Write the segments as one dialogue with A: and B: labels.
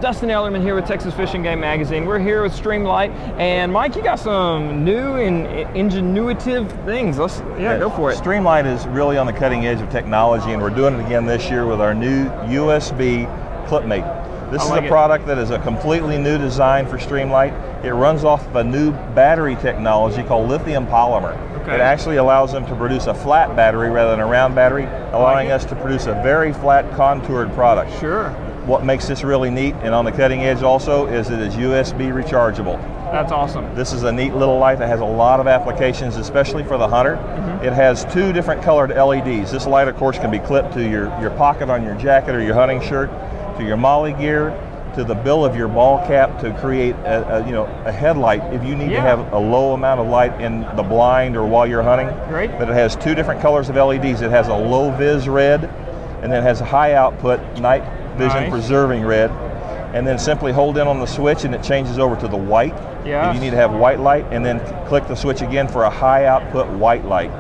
A: Dustin Ellerman here with Texas Fish and Game Magazine. We're here with Streamlight, and Mike, you got some new and ingenuitive things. Go for it.
B: Streamlight is really on the cutting edge of technology, and we're doing it again this year with our new USB clipmate. This is a product that is a completely new design for Streamlight. It runs off of a new battery technology called lithium polymer. It actually allows them to produce a flat battery rather than a round battery, allowing us to produce a very flat contoured product.
A: Sure.
B: What makes this really neat and on the cutting edge also is it is USB rechargeable.
A: That's awesome.
B: This is a neat little light that has a lot of applications, especially for the hunter. It has two different colored LEDs. This light, of course, can be clipped to your pocket on your jacket or your hunting shirt, to your molly gear, to the bill of your ball cap to create a headlight if you need to have a low amount of light in the blind or while you're hunting.
A: Great.
B: But it has two different colors of LEDs. It has a low vis red, and then it has a high output night vision preserving red. And then simply hold in on the switch and it changes over to the white. If you need to have white light, and then click the switch again for a high output white light.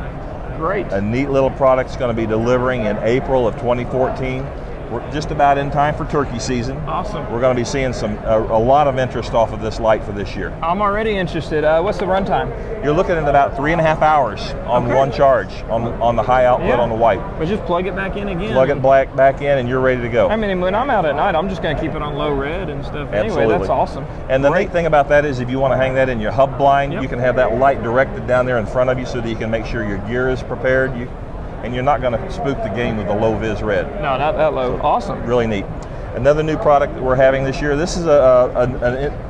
A: Great.
B: A neat little product is going to be delivering in April of 2014. We're just about in time for turkey season.
A: Awesome.
B: We're going to be seeing a lot of interest off of this light for this year.
A: I'm already interested. What's the runtime?
B: You're looking at about 3.5 hours on one charge on the high output on the white.
A: But just plug it back in again.
B: Plug it back in and you're ready to go.
A: I mean, when I'm out at night, I'm just going to keep it on low red and stuff. Anyway, that's awesome.
B: And the neat thing about that is if you want to hang that in your hub blind, you can have that light directed down there in front of you so that you can make sure your gear is prepared. And you're not going to spook the game with a low vis red.
A: No, not that low. Awesome.
B: Really neat. Another new product that we're having this year, this is a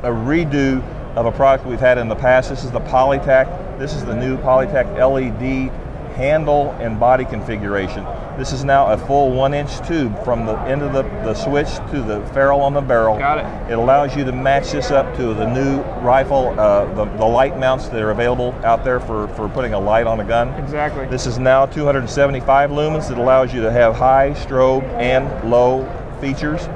B: redo of a product we've had in the past. This is the Polytek. This is the new Polytek LED handle and body configuration. This is now a full 1-inch tube from the end of the switch to the ferrule on the barrel.
A: Got it.
B: It allows you to match this up to the new rifle, the light mounts that are available out there for putting a light on a gun.
A: Exactly.
B: This is now 275 lumens that allows you to have high, strobe, and low features.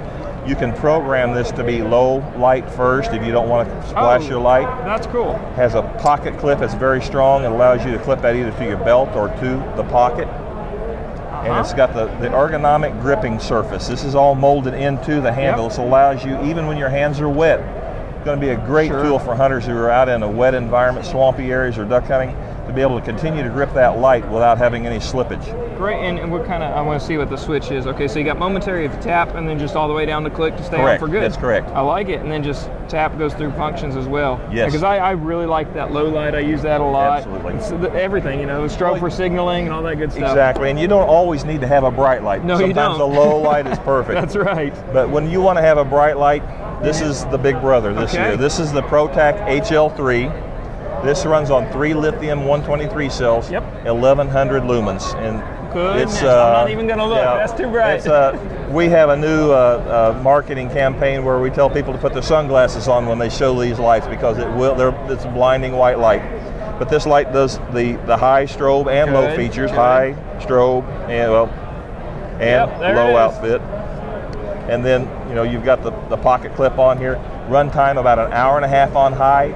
B: You can program this to be low light first if you don't want to splash your light.
A: That's cool.
B: Has a pocket clip that's very strong and allows you to clip that either to your belt or to the pocket. And it's got the ergonomic gripping surface. This is all molded into the handle. This allows you, even when your hands are wet, it's going to be a great tool for hunters who are out in a wet environment, swampy areas or duck hunting, to be able to continue to grip that light without having any slippage.
A: Great, and what kind of, I want to see what the switch is. Okay, so you got momentary if you tap and then just all the way down to click to stay on for good.
B: That's correct.
A: I like it, and then just tap goes through functions as well.
B: Yes.
A: Because I really like that low light. I use that a lot.
B: Absolutely.
A: It's everything, the strobe for signaling and all that good stuff.
B: Exactly, and you don't always need to have a bright light.
A: No, you don't.
B: Sometimes a low light is perfect.
A: That's right.
B: But when you want to have a bright light, this is the big brother this year. This is the ProTac HL3. This runs on 3 lithium 123 cells, 1100 lumens, and
A: it's I'm not even going to look. That's too bright.
B: We have a new marketing campaign where we tell people to put their sunglasses on when they show these lights because it's a blinding white light. But this light does the high strobe and low features, high strobe and low outfit. And then you've got the pocket clip on here. Run time about 1.5 hours on high.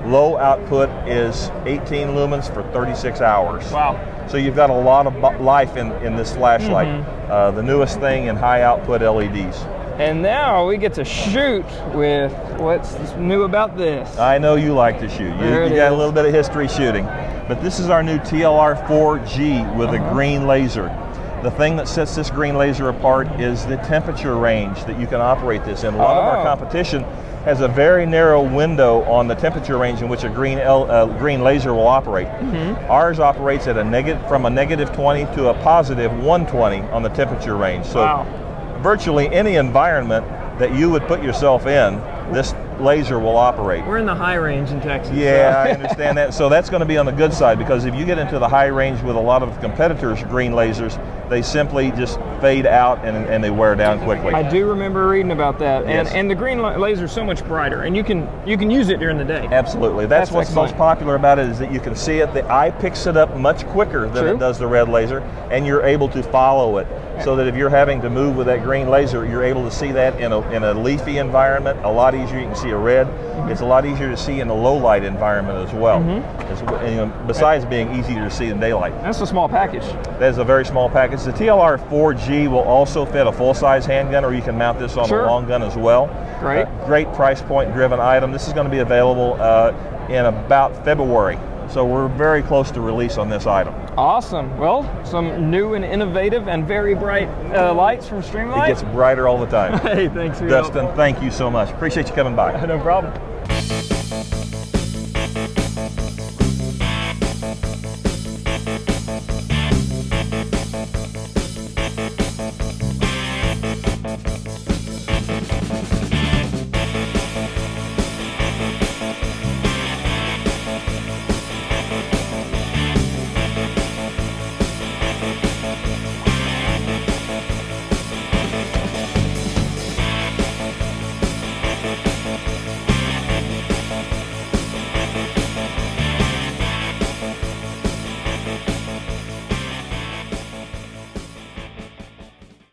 B: Low output is 18 lumens for 36 hours.
A: Wow.
B: So you've got a lot of life in this flashlight. The newest thing in high output LEDs.
A: And now we get to shoot with what's new about this.
B: I know you like to shoot. You got a little bit of history shooting. But this is our new TLR4G with a green laser. The thing that sets this green laser apart is the temperature range that you can operate this in. A lot of our competition has a very narrow window on the temperature range in which a green laser will operate. Ours operates at from a -20 to a +120 on the temperature range. So virtually any environment that you would put yourself in, this laser will operate.
A: We're in the high range in Texas.
B: Yeah, I understand that. So that's going to be on the good side, because if you get into the high range with a lot of competitors' green lasers, they simply just fade out and they wear down quickly.
A: I do remember reading about that.
B: Yes.
A: And the green laser is so much brighter, and you can use it during the day.
B: Absolutely. That's what's most popular about it, is that you can see it. The eye picks it up much quicker than it does the red laser, and you're able to follow it. So that if you're having to move with that green laser, you're able to see that in a leafy environment a lot easier. You can see a red. It's a lot easier to see in a low light environment as well. Besides being easier to see in daylight.
A: That's a small package.
B: That is a very small package. The TLR 4G will also fit a full-size handgun, or you can mount this on a long gun as well. Great. Great price point driven item. This is going to be available in about February. So we're very close to release on this item.
A: Awesome. Well, some new and innovative and very bright lights from Streamlight.
B: It gets brighter all the time.
A: Hey, thanks for
B: Dustin, thank you so much. Appreciate you coming by.
A: No problem.